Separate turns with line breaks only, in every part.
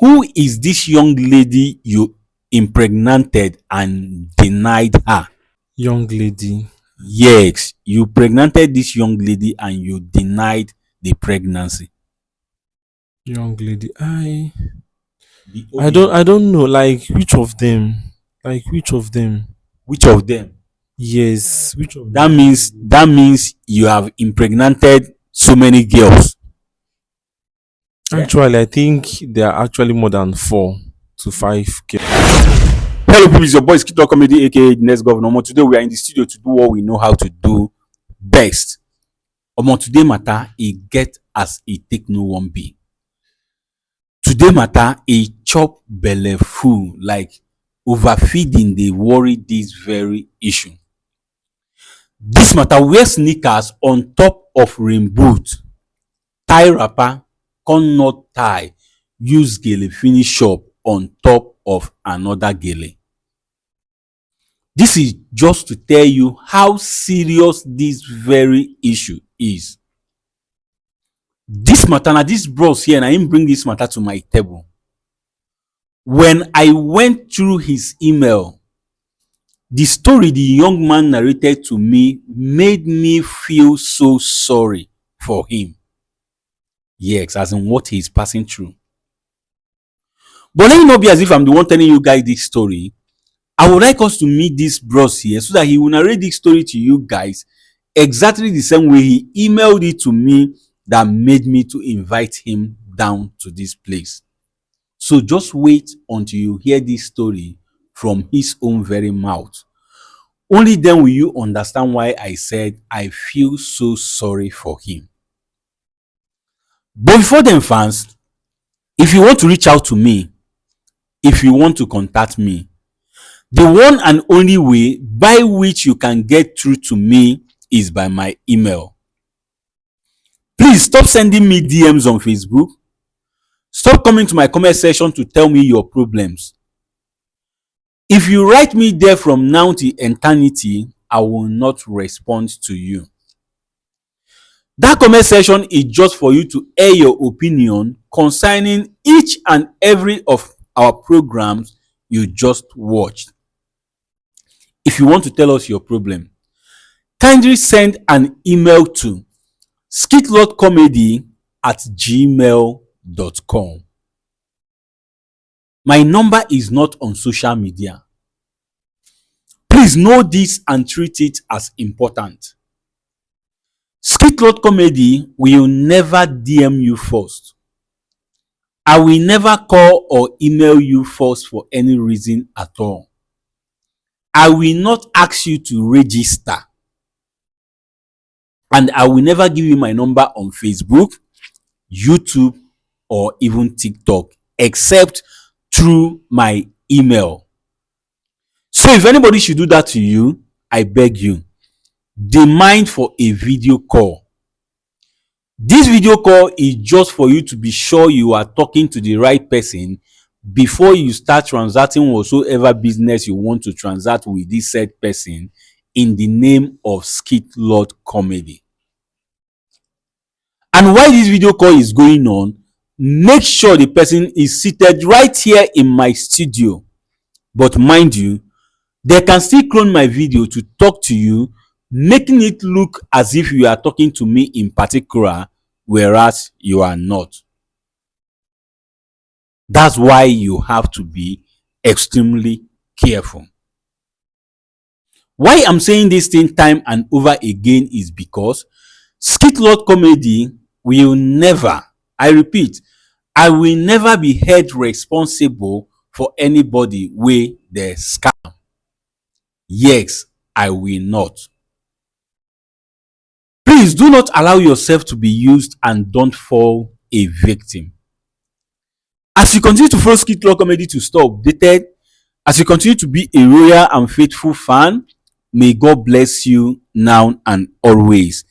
Who is this young lady you impregnated and denied her?
Young lady.
Yes, you pregnanted this young lady and you denied the pregnancy.
Young lady.
The
I
OB.
don't know. Like which of them? Like which of them?
Which of them?
Yes, which of
That
them?
means you have impregnated so many girls. Yeah.
Actually, I think there are actually more than 4 to 5 girls.
Hello, people. It's your boy Skit Comedy, aka the next governor. Today we are in the studio to do what we know how to do best. Today matter e get as e take no one be. Today matter e chop belle full, like overfeeding dey worry this very issue. This matter wear sneakers on top of rain boot, tie wrapper, come not tie, use gele finish up on top of another gele. This is just to tell you how serious this very issue is. This matter, na this bros here na him bring this matter to my table. When I went through his email, the story the young man narrated to me made me feel so sorry for him. Yes, as in what he's passing through. But let it not be as if I'm the one telling you guys this story. I would like us to meet this bros here so that he will narrate this story to you guys exactly the same way he emailed it to me that made me to invite him down to this place. So just wait until you hear this story from his own very mouth. Only then will you understand why I said I feel so sorry for him. But before then, fans, if you want to reach out to me, if you want to contact me, the one and only way by which you can get through to me is by my email. Please stop sending me DMs on Facebook. Stop coming to my comment section to tell me your problems. If you write me there from now to eternity, I will not respond to you. That comment section is just for you to air your opinion concerning each and every of our programs you just watched. If you want to tell us your problem, kindly send an email to skitlordcomedy@gmail.com. My number is not on social media. Please know this and treat it as important. Skitlord Comedy will never DM you first. I will never call or email you first for any reason at all. I will not ask you to register. And I will never give you my number on Facebook, YouTube, or even TikTok, except through my email. So if anybody should do that to you, I beg you, demand for a video call. This video call is just for you to be sure you are talking to the right person before you start transacting whatsoever business you want to transact with this said person in the name of Skitlord Comedy. And while this video call is going on, make sure the person is seated right here in my studio. But mind you, they can still clone my video to talk to you, making it look as if you are talking to me in particular, whereas you are not. That's why you have to be extremely careful. Why I'm saying this thing time and over again is because Skitlord Comedy will never, I repeat, I will never be held responsible for anybody wey dey scam. Yes, I will not. Please do not allow yourself to be used and don't fall a victim. As you continue to follow Skitlord Comedy to stay updated, as you continue to be a loyal and faithful fan, may God bless you now and always.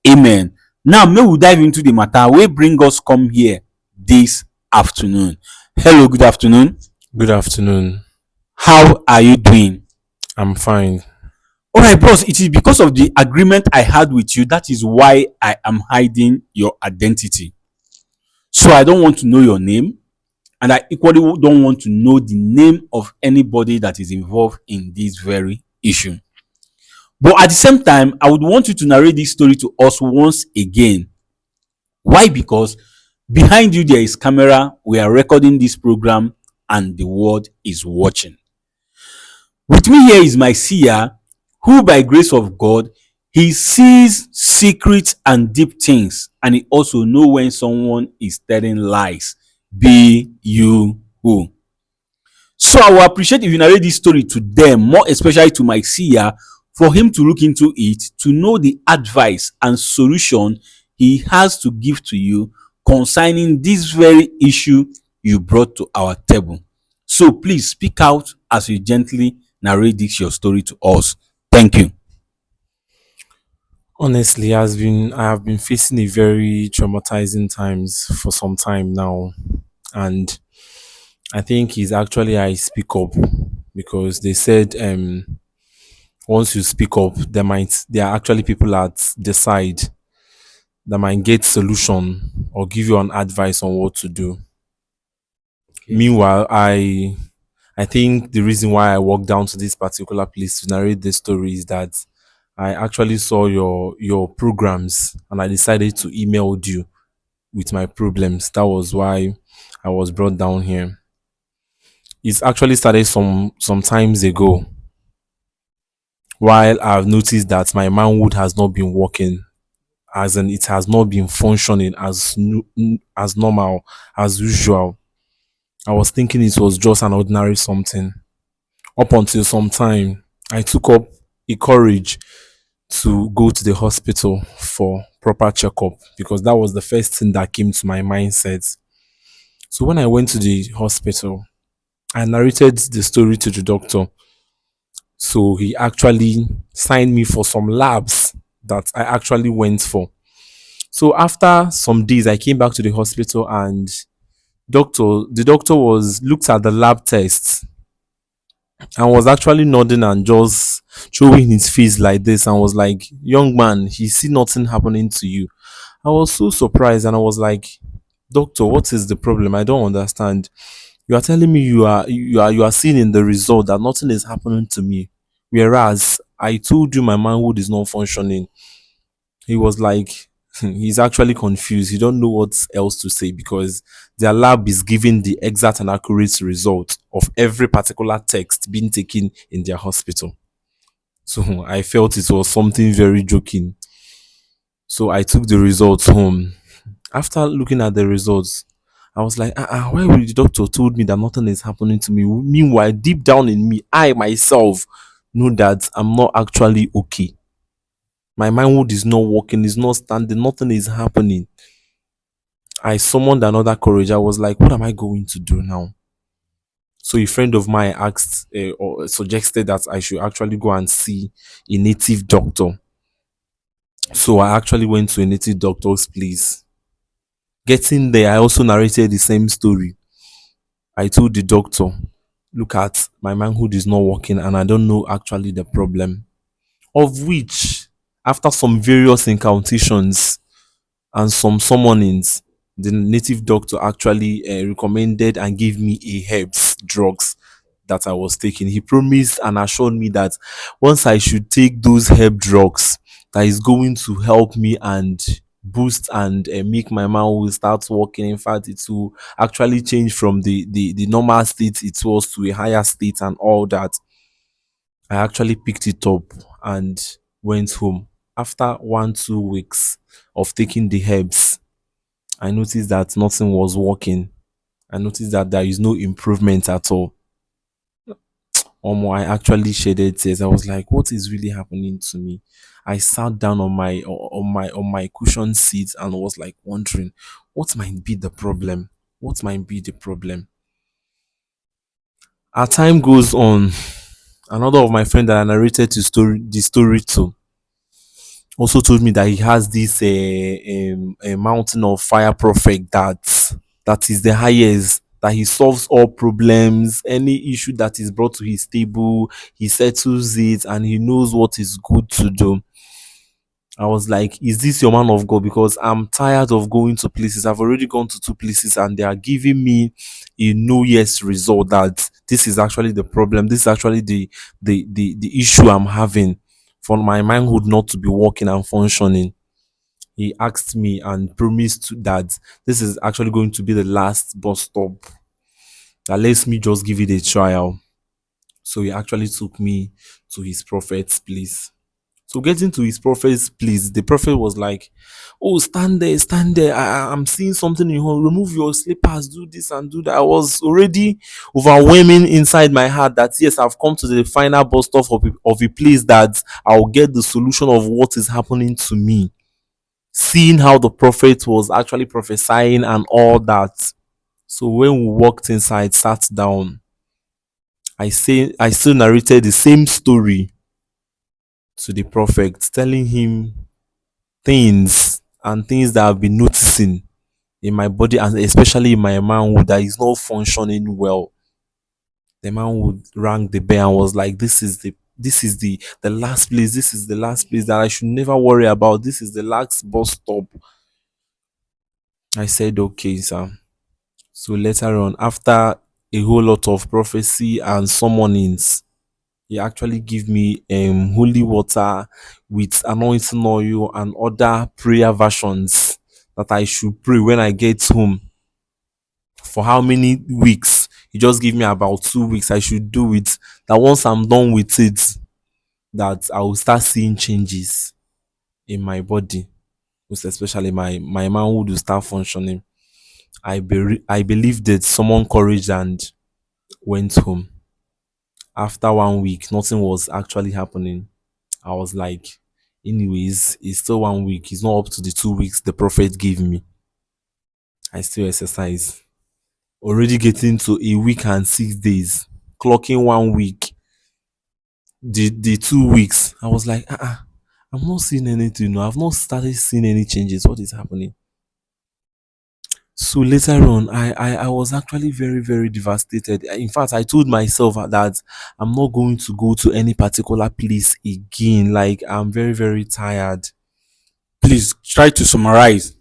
Amen. Now, may we dive into the matter wey bring us come here this afternoon. Hello, good afternoon.
Good afternoon.
How are you doing?
I'm fine.
All right, bros, it is because of the agreement I had with you. That is why I am hiding your identity. So I don't want to know your name. And I equally don't want to know the name of anybody that is involved in this very issue. But at the same time, I would want you to narrate this story to us once again. Why? Because behind you there is camera, we are recording this program, and the world is watching. With me here is my seer, who by grace of God, he sees secret and deep things, and he also know when someone is telling lies. Be you who. So I will appreciate if you narrate this story to them, more especially to my seer, for him to look into it, to know the advice and solution he has to give to you concerning this very issue you brought to our table. So please speak out as you gently narrate this your story to us. Thank you.
Honestly, I have been facing a very traumatizing times for some time now, and I think it's actually I speak up because they said once you speak up, there are actually people at the side that might get solution or give you an advice on what to do.
Okay.
Meanwhile, I think the reason why I walked down to this particular place to narrate this story is that I actually saw your programs and I decided to email you with my problems. That was why I was brought down here. It's actually started some times ago, while I've noticed that my manhood has not been working, as in it has not been functioning as normal as usual. I was thinking it was just an ordinary something. Up until some time, I took up a courage to go to the hospital for proper checkup because that was the first thing that came to my mindset. So when I went to the hospital, I narrated the story to the doctor. So he actually signed me for some labs that I actually went for. So after some days, I came back to the hospital and the doctor was looked at the lab tests and was actually nodding and just showing his face like this and was like, young man, he see nothing happening to you. I was so surprised and I was like, doctor, what is the problem? I don't understand. You are telling me you are seeing in the result that nothing is happening to me. Whereas I told you my manhood is not functioning. He was like, he's actually confused. He don't know what else to say because their lab is giving the exact and accurate result of every particular text being taken in their hospital. So I felt it was something very joking. So I took the results home. After looking at the results, I was like, why would the doctor told me that nothing is happening to me? Meanwhile, deep down in me, I myself know that I'm not actually okay. My mindhood is not working, it's not standing, nothing is happening. I summoned another courage. I was like, what am I going to do now? So a friend of mine asked or suggested that I should actually go and see a native doctor. So I actually went to a native doctor's place. Getting there, I also narrated the same story. I told the doctor, look at my manhood is not working and I don't know actually the problem. Of which, after some various incantations and some summonings, the native doctor actually recommended and gave me a herbs drugs that I was taking. He promised and assured me that once I should take those herb drugs, that is going to help me and boost and make my mind will start working. In fact, it will actually change from the normal state it was to a higher state and all that. I actually picked it up and went home. After 1 2 weeks of taking the herbs, I noticed that nothing was working. I noticed that there is no improvement at all. I actually shedded tears. I was like, what is really happening to me? I sat down on my cushion seat and was like wondering what might be the problem. What might be the problem? As time goes on, another of my friend that I narrated the story to also told me that he has this a mountain of fire prophet that is the highest, that he solves all problems, any issue that is brought to his table he settles it and he knows what is good to do. I was like, is this your man of God? Because I'm tired of going to places. I've already gone to two places and they are giving me a no yes result, that this is actually the problem. This is actually the issue I'm having for my manhood not to be working and functioning. He asked me and promised that this is actually going to be the last bus stop. That lets me just give it a trial. So he actually took me to his prophet's place. So getting to his prophet's place, the prophet was like, "Oh, stand there, stand there. I'm seeing something in you. Remove your slippers, do this and do that." I was already overwhelming inside my heart that yes, I've come to the final bus stop of a place that I'll get the solution of what is happening to me. Seeing how the prophet was actually prophesying and all that. So when we walked inside, sat down, I still narrated the same story to the prophet, telling him things and things that I've been noticing in my body and especially in my manhood that is not functioning well. The man would rang the bell and was like, this is the last place, this is the last place that I should never worry about. This is the last bus stop. I said, okay, sir. So later on, after a whole lot of prophecy and summonings, he actually give me holy water with anointing oil and other prayer versions that I should pray when I get home. For how many weeks? He just give me about 2 weeks. I should do it. That once I'm done with it, that I will start seeing changes in my body, most especially my manhood will start functioning. I believed it. Someone courage and went home. After 1 week, nothing was actually happening. I was like, anyways, it's still 1 week. It's not up to the 2 weeks the prophet gave me. I still exercise. Already getting to a week and 6 days, clocking 1 week, the 2 weeks. I was like, I'm not seeing anything. No, I've not started seeing any changes. What is happening? So later on, I was actually very, very devastated. In fact, I told myself that I'm not going to go to any particular place again. Like, I'm very, very tired.
Please try to summarize.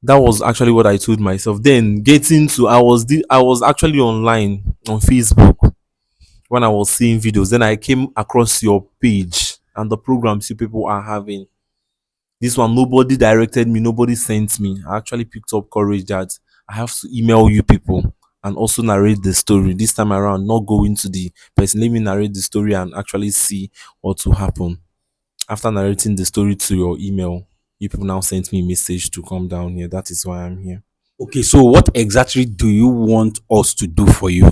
That was actually what I told myself. Then getting to I was actually online on Facebook when I was seeing videos. Then I came across your page and the programs you people are having. This one, nobody directed me, nobody sent me. I actually picked up courage that I have to email you people and also narrate the story. This time around, not go into the person. Let me narrate the story and actually see what will happen. After narrating the story to your email, you people now sent me a message to come down here. That is why I'm here.
Okay, so what exactly do you want us to do for you?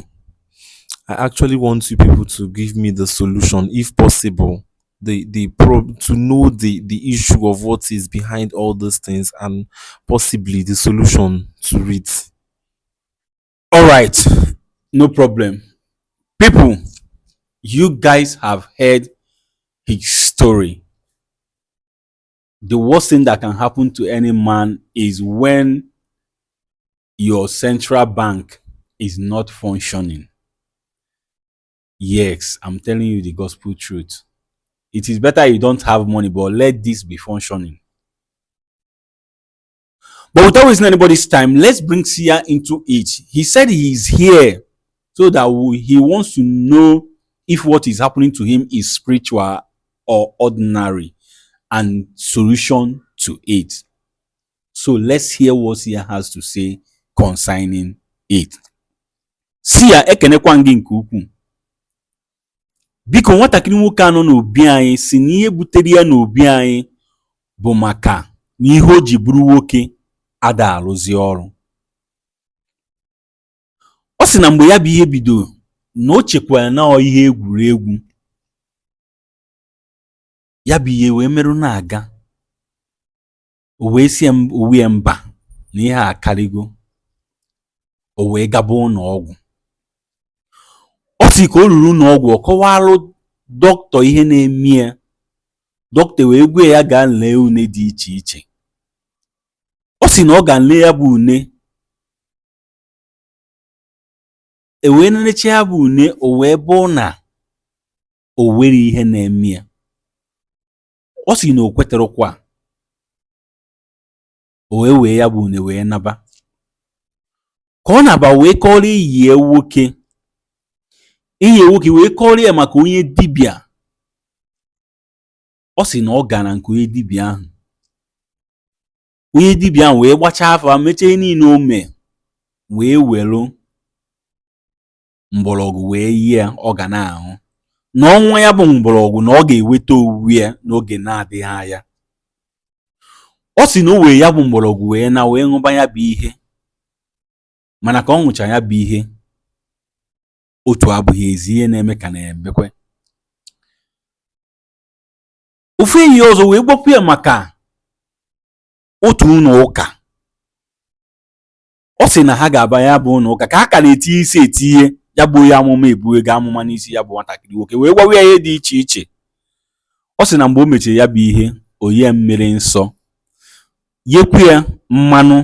I actually want you people to give me the solution, if possible. To know the issue of what is behind all these things and possibly the solution to it.
All right, no problem. People, you guys have heard his story. The worst thing that can happen to any man is when your central bank is not functioning. Yes, I'm telling you the gospel truth. It is better you don't have money, but let this be functioning. But without wasting anybody's time, let's bring Sia into it. He said he is here so that he wants to know if what is happening to him is spiritual or ordinary and solution to it. So let's hear what Sia has to say concerning it. Sia, ekenekwa gị nke ukwuu. Biko nwatakịrị nwoke a nọ n'obi anyị si na ihe butere ya n'obi anyị bụ maka na ihe o ji bụrụ nwoke ada arụzi ọrụ. Ọ sị na mgbe ya bụ ihe bido na o chekwara na ọ ihe egwuregwu, ya bụ ihe wee merụ na-aga, o wee sie owe ya mba na ihe a akarịgo, o wee gaba ụlọ ọgwụ. Ọ sị ka o ruru ụlọ ọgwụ, ọ kọwalụ dọkịta ihe na-eme ya. Dọkịta wee gwa ya gaa lee une dị iche iche. Ọ sị na ọ ga nle ya bụ une, e wee nenecha ya bụ une, o wee bụ na o nwere ihe na-eme ya. Ọ sị na o kweterọkwa, o wee ya bụ une wee naba. Ka ọ naba wee kọrọ enyi ya nwoke, enyi ya nwoke wee kọrọ ya maka onye dibịa. Ọ sị na ọ gara nke onye dibịa ahụ. Onye dibịa ahụ wee gbachaa afa, mechaa niile o mee, wee welu mgbọrọgwụ wee yie ọ ga na-ahụ. Na ọnwa ya bụ mgbọrọgwụ na ọ ga-eweta owuwe ya n'oge na-adịghị anya. Ọ sị na o wee ya bụ mgbọrọgwụ wee na wee ṅụba ya bụ ihe, mana ka ọ ṅụcha ya bụ ihe, otu abụghị ezi ihe na-eme ka na-emekwe. Ofu enyi ọzọ wee gbakwa ya maka otu ụlọ ụka. Ọ sị na ha ga-aba ya bụ ụlọ ụka ka ha ka na-etinye isi etinye ya bụ onye amụma ebuwe ga amụma n'isi ya bụ nwatakịrị nwoke, wee gwawa ya ihe dị iche iche. Ọ sị na mgbe o mechara ya bụ ihe, o yie mmiri nsọ, yekwu ya mmanụ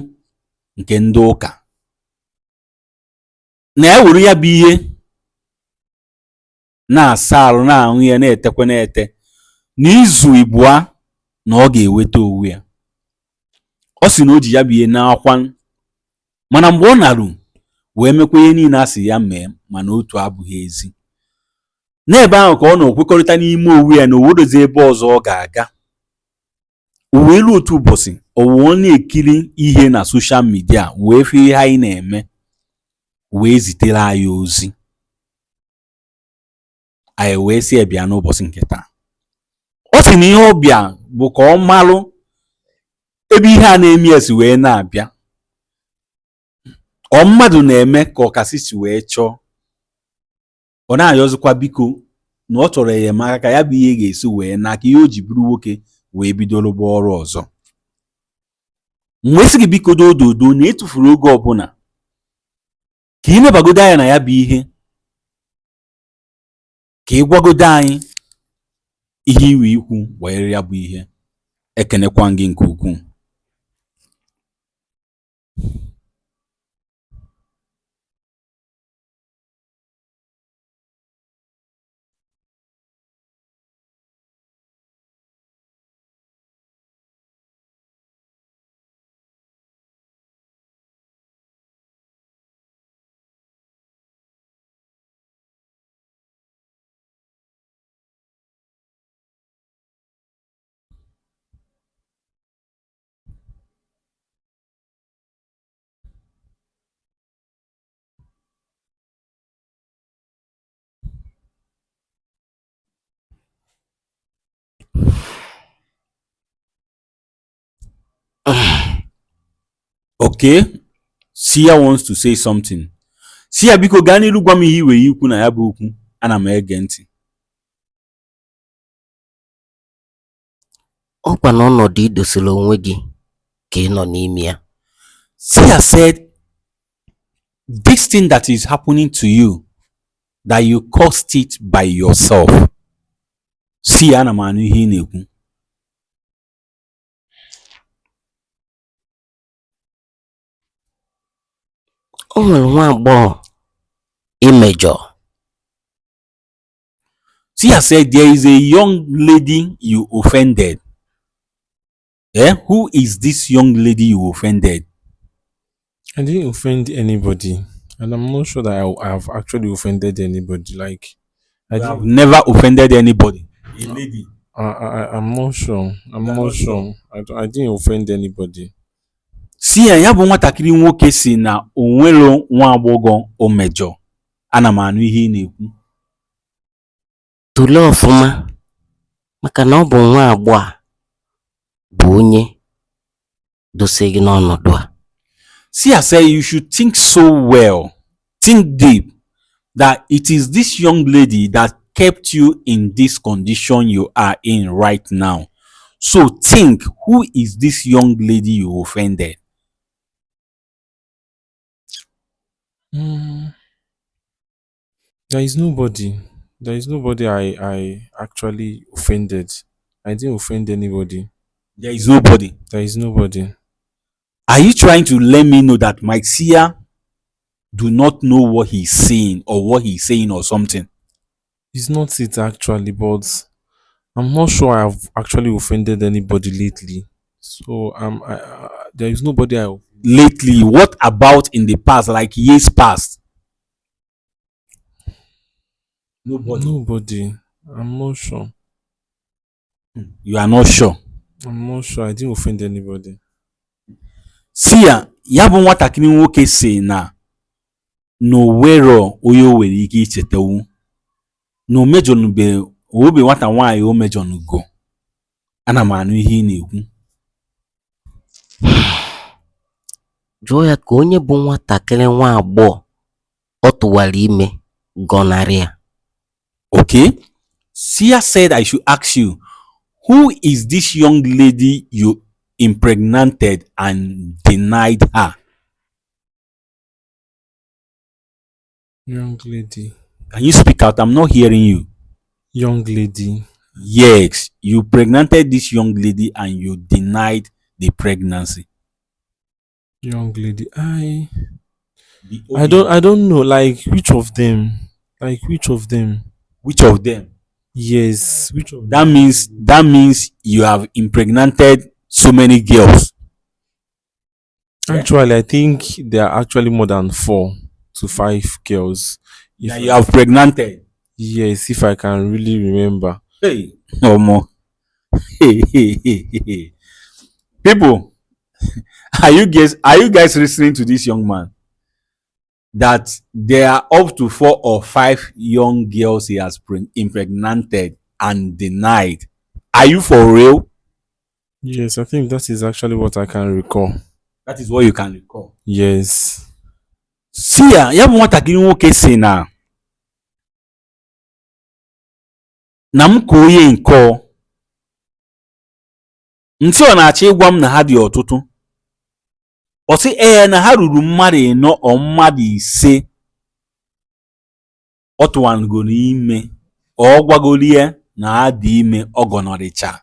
nke ndị ụka, na ya were ya bụ ihe na-asa arụ, na-aṅụ ya, na-etekwe na-ete, n'izu ịbụa na ọ ga-eweta owu ya. Ọ sị na o ji ya bụ ihe n'akwa, mana mgbe ọ narụ wee mekwa ihe niile a sị ya mee, mana otu abụghị ezi. N'ebe ahụ ka ọ na-ekwekọrịta n'ime owu ya na o wedozi ebe ọzọ ọ ga-aga. O wee ruo otu ụbọchị, o wee na-ekiri ihe na soshal midia, wee fee ihe anyị na-eme, wee zitere anyị ozi. Anyị wee sị ya bịa n'ụbọchị nke taa. Ọ sị na ihe ọ bịa bụ ka ọ malụ ebe ihe a na-eme ya si wee na-abịa. Ọ mmadụ na-eme ka ọkasị si wee chọọ. Ọ na-ayọzikwa biko na ọ chọrọ enyemaka ka ya bụ ihe ga-esi wee na ka ihe o ji bụrụ nwoke wee bido rụba ọrụ ọzọ. Mgbe sị gị biko dododo na etufuru oge ọbụla ka ị nebagodo anya na ya bụ ihe, ka ị gwagodo anyị ihe iwe ikwu were ya bụ ihe. Ekenekwa gị nke ukwuu. Okay, Sia wants to say something. Sia biko gaa n'iru gwa m ihe iwe ikwu na ya bụ okwu. Ana m ege ntị.
Ọkwa n'ọnọdụ idosere onwe gị ka ị nọ n'ime ya.
Sia said, this thing that is happening to you, that you caused it by yourself. Sia, ana m anụ ihe ị na-ekwu.
O nwere nwa agbọghọ imejọ.
Sia said there is a young lady you offended. Who is this young lady you offended?
I didn't offend anybody, and I'm not sure that I have actually offended anybody. Like,
I've never offended anybody. A lady.
I'm not sure. I'm not sure. I didn't offend anybody.
Sia, ya bụ nwatakịrị nwoke si na o nwere nwa agbọghọ o mejọ. Ana m anụ ihe ị na-ekwu.
Tụlee ọfụma, maka na ọ bụ nwa agbọghọ a bụ onye dose gị n'ọnọdụ a.
Sia said you should think so well, think deep, that it is this young lady that kept you in this condition you are in right now. So think, who is this young lady you offended?
There is nobody. There is nobody I actually offended. I didn't offend anybody.
There is nobody.
There is nobody.
Are you trying to let me know that Mike Sia do not know what he's saying or what he's saying or something?
It's not it actually, but I'm not sure I've actually offended anybody lately. So there is nobody I
Lately, what about in the past, like years past? Nobody.
nobody. I'm not sure.
You are not sure.
I'm not sure. I didn't offend anybody.
Si ya bụ nwatakịrị nwoke si na o nwero onye o nwere ike ichetanwu, na o mejọnube obe nwata nwaanyị o mejọnugo. Ana m anụ ihe ị na-ekwu.
Jụọ ya ka onye bụ nwatakịrị nwa agbọghọ ọ tụwara ime gọnarị ya.
Okay? Sia said I should ask you, who is this young lady you impregnated and denied her?
Young lady.
Can you speak out? I'm not hearing you.
Young lady.
Yes, you pregnanted this young lady and you denied the pregnancy.
Young lady.
The
I don't know. Like which of them? Like which of them?
Which of them?
Yes. Which of
That
them?
means you have impregnated so many girls.
Actually, I think there are actually more than 4 to 5 girls.
That you have pregnanted.
Yes, if I can really remember.
Hey, no more. Hey. People, are you guys listening to this young man? That there are up to 4 or 5 young girls he has impregnated and denied. Are you for real?
Yes, I think that is actually what I can recall.
That is what you can recall.
Yes.
Si ya bụ nwatakịrị nwoke si na m ka onye nkọ ntị ọ na-achọ ịgwa m na ha dị ọtụtụ. Ọ sị na ha ruru mmadụ 4 ọ mmadụ 5 ọ tụwangoro ime ọ gwagolie na ha dị ime ọ gọnọrịcha.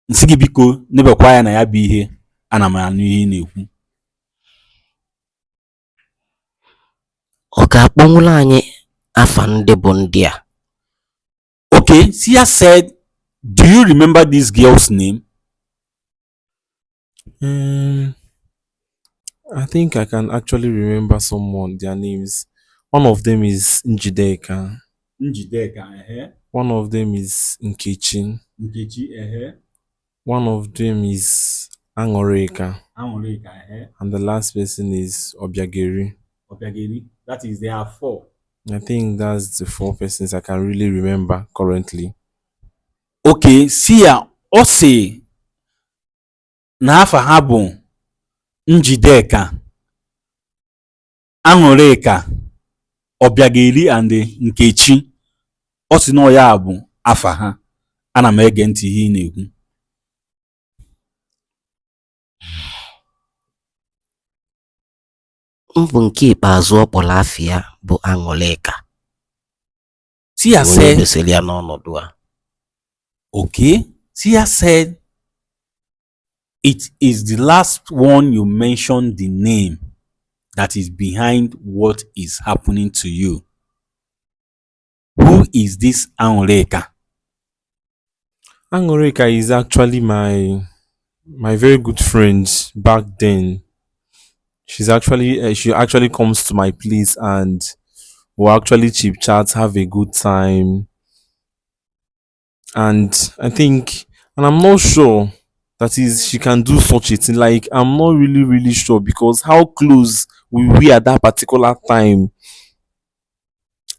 Nsị gị biko nebekwa ya na ya bụ ihe ana m anụ ihe ị na-ekwu.
Ọ ga-akpọnwụrụ anyị afa ndị bụ ndị a.
Okay, Sia said, do you remember this girl's name?
I think I can actually remember their names. One of them is Njideka.
Njideka,
One of them is Nkechi.
Nkechi,
One of them is Angoreka.
Angoreka,
And the last person is Obiageri.
Obiageri. That is, there are 4.
I think that's the 4 persons I can really remember currently.
Okay, Sia ọ sị na afa ha bụ Njideka, Angoreka, Obiageri and Nkechi. Ọ sị na ya bụ afa ha. Ana m ege ntị ihe ị na-ekwu.
Mbụ nke ikpeazụ ọ kpọrọ afọ ya bụ Aṅụlịka.
Sia
Onye
said,
dosere ya n'ọnọdụ a.
okay, Sia said, it is the last one you mentioned the name that is behind what is happening to you. Who is this Angoreka?
Angoreka is actually my very good friend back then. She actually comes to my place and we actually chit chat, have a good time. And I'm not sure that is she can do such a thing. Like I'm not really sure because how close we at that particular time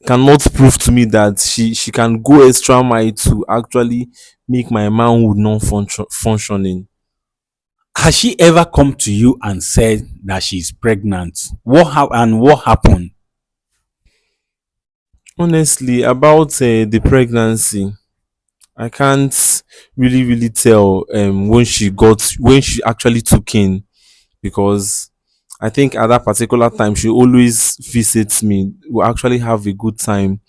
cannot prove to me that she can go extra mile to actually make my manhood non-functioning.
Has she ever come to you and said that she's pregnant? What happened?
Honestly, about the pregnancy, I can't really tell when she actually took in, because I think at that particular time she always visits me. We actually have a good time,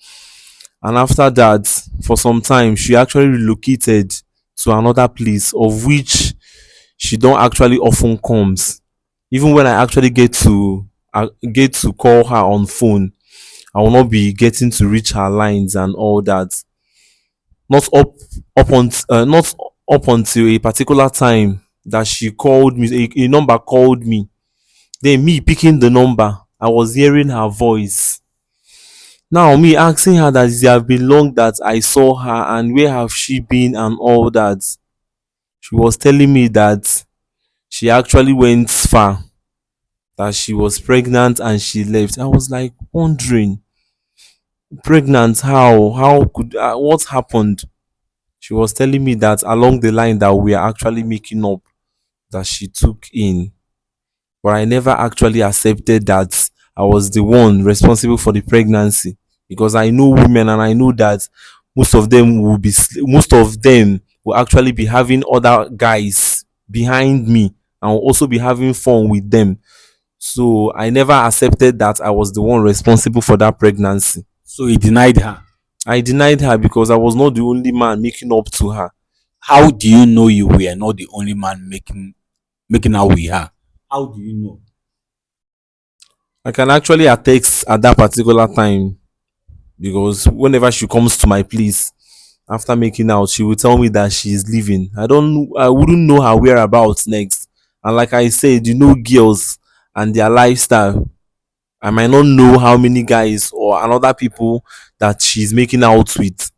and after that, for some time, she actually relocated to another place, of which she don't actually often comes. Even when I actually get to call her on phone, I will not be getting to reach her lines and all that. not not up until a particular time that she called me, a number called me. Then me picking the number, I was hearing her voice. Now me asking her that it have been long that I saw her and where have she been and all that. She was telling me that she actually went far, that she was pregnant and she left. I was like wondering, pregnant how? How could what happened? She was telling me that along the line that we are actually making up, that she took in, but I never actually accepted that I was the one responsible for the pregnancy, because I know women and I know that most of them will actually be having other guys behind me and will also be having fun with them. So I never accepted that I was the one responsible for that pregnancy.
So he denied her.
I denied her because I was not the only man making up to her.
How do you know you were not the only man making out with her? How do you know?
I can actually attest at that particular time, because whenever she comes to my place after making out, she will tell me that she is leaving. I wouldn't know her whereabouts next. And like I said, you know, girls and their lifestyle. I might not know how many guys or another people that she's making out with.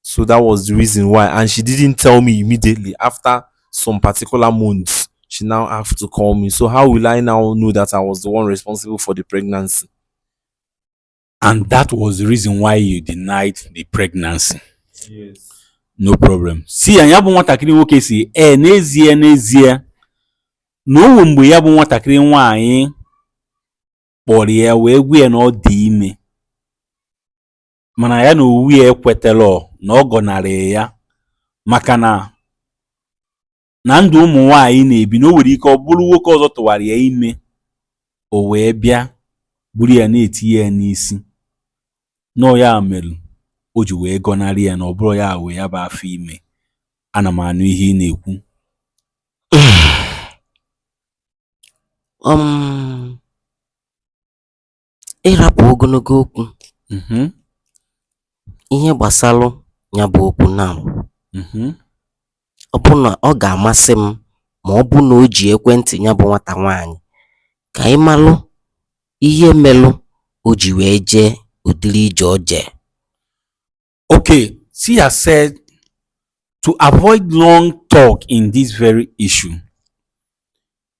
So that was the reason why. And she didn't tell me immediately. After some particular months, she now have to call me. So how will I now know that I was the one responsible for the pregnancy?
And that was the reason why you denied the pregnancy.
Yes.
No problem. See, anya bụ nwatakịrị nwoke si n'ezie na owu mgbe ya bụ nwatakịrị nwaanyị kpọrọ ya wee gwa ya na ọ dị ime, mana ya na owu ya ekwetelo na ọ gọnarị ya maka na ndụ ụmụ nwaanyị na-ebi na o nwere ike ọ bụrụ nwoke ọzọ tụwara ya ime, o wee bịa buru ya na-etinye ya n'isi. Nọ ya mere o ji wee gọnarị ya na ọ bụrụ ya wee ya bụ afọ ime. Ana m anụ ihe ị na-ekwu.
Ịrapụ ogologo okwu ihe gbasalụ ya bụ okwu na ọ bụ na ọ ga-amasị m ma ọ bụ na o ji ekwentị ya bụ nwata nwaanyị ka anyị malụ ihe melụ o ji wee jee ụdịrị ije o jee.
Okay, see, I said to avoid long talk in this very issue,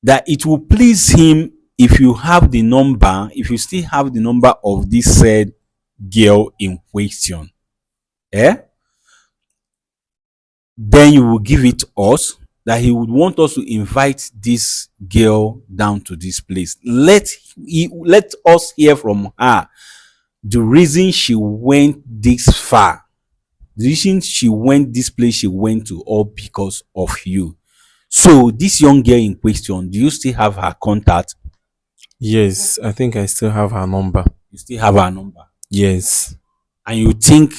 that it will please him if you have the number, if you still have the number of this said girl in question. Then you will give it us, that he would want us to invite this girl down to this place. Let us hear from her the reason she went this far, the reason she went this place she went to, all because of you. So this young girl in question, do you still have her contact?
Yes, I think I still have her number.
You still have her number?
Yes.
And you think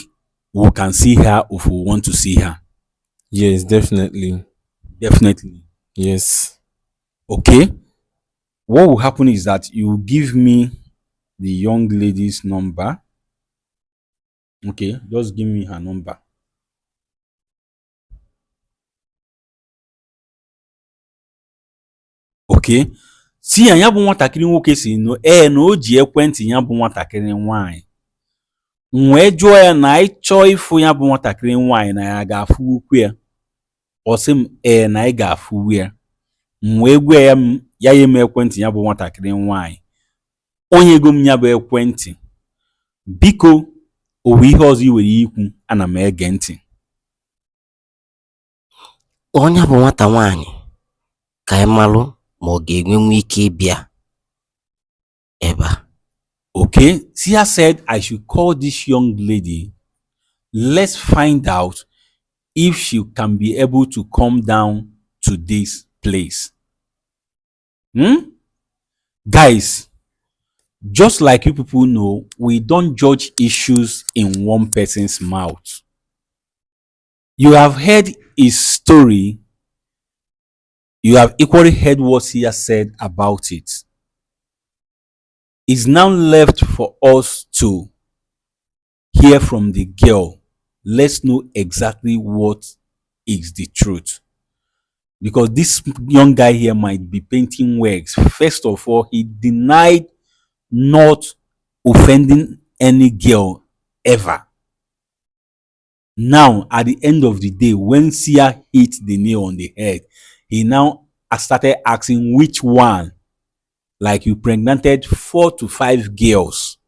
we can see her if we want to see her?
Yes, definitely.
Definitely.
Yes.
Okay. What will happen is that you give me the young lady's number. Okay, just give me her number. Okay. See, anya bụ nwatakịrị nwoke si no na o ji ekwentị ya bụ nwatakịrị nwaanyị. Wee jụọ ya na anyị chọọ ịfụ ya bụ nwatakịrị nwaanyị na ya ga-afụ ukwu ya. Ọ sị m na anyị ga-afụ ya. Wee gwa ya ya m ekwentị ya bụ nwatakịrị nwaanyị. Onye ego m ya bụ ekwentị. Biko, o ihe ọzọ i nwere ikwu, ana m ege ntị.
Onye bụ nwata nwaanyị ka anyị malụ ma ọ ga-enwenwu ike ịbịa ebe a.
Okay, Sia said I should call this young lady. Let's find out if she can be able to come down to this place. Guys, just like you people know, we don't judge issues in one person's mouth. You have heard his story. You have equally heard what Sia said about it. It's now left for us to hear from the girl let's know exactly what is the truth. Because this young guy here might be painting words. First of all, he denied not offending any girl ever. Now, at the end of the day, when Sia hit the nail on the head, he now started asking which one. Like, you pregnanted 4 to 5 girls.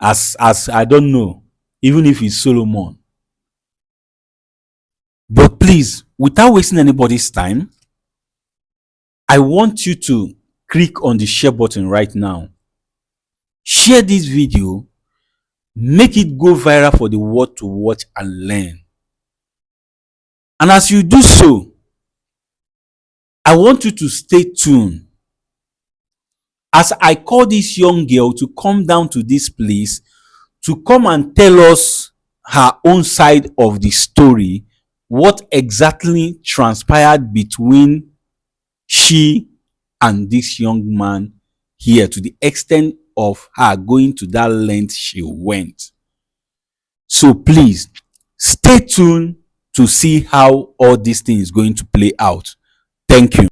As I don't know, even if it's Solomon. But please, without wasting anybody's time, I want you to click on the share button right now. Share this video, make it go viral for the world to watch and learn. And as you do so, I want you to stay tuned as I call this young girl to come down to this place to come and tell us her own side of the story, what exactly transpired between she and this young man here, to the extent of her going to that length she went. So please stay tuned to see how all this thing is going to play out. Thank you.